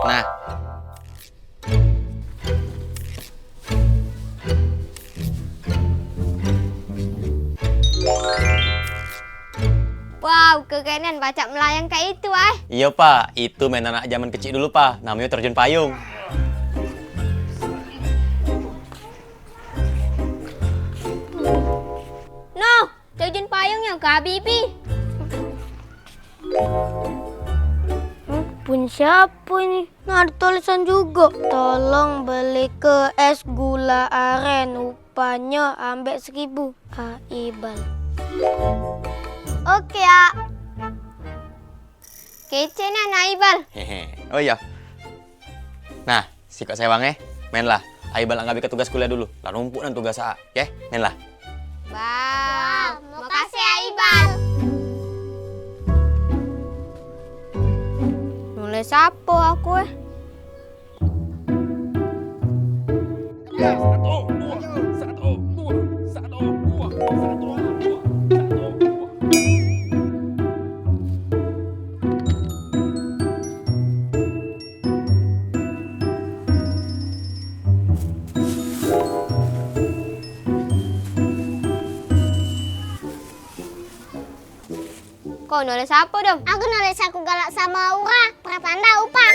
Nah. Wow, kekeren baca melayang kayak itu, ah. Iya, Pak. Itu main anak zaman kecil dulu, Pak. Namanya terjun payung. No, terjun payung yang Kak Bibi. Pun siapa ini? Nah, ada tulisan juga. Tolong beli ke es gula aren. Upahnya ambek 1.000. Aibal. Oke, ya. Kece nih anak Ibal. Hehe. Oh iya. Nah, si Kak Sewang mainlah. Aibal ngambil ke tugas kuliah dulu. Lah numpuk dan tugas A, ya? Mainlah. Wow, makasih ya Ibal. Nulis apa aku Kau nulis apa dong? Aku nulis aku galak sama Aura. Prapanda upah.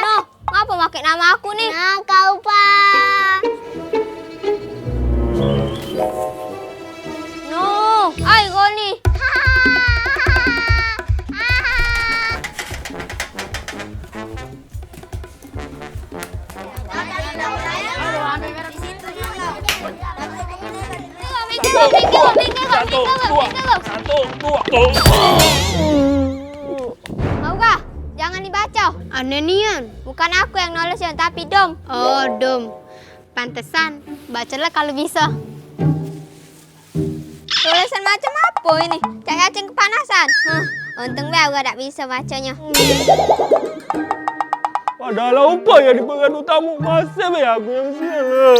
No, ngapa pakai nama aku nih? Nah, kau upah. No, ayo kau nih. Mau gak? Jangan dibaca. Aneh nian. Bukan aku yang nulis ya, tapi Dom. Oh, Dom. Pantesan. Bacalah kalau bisa. Tulisan macam apa ini? Cak Acing kepanasan. Untung aku gak bisa bacanya. Padahal apa ya di bagian utama masa be aku yang salah.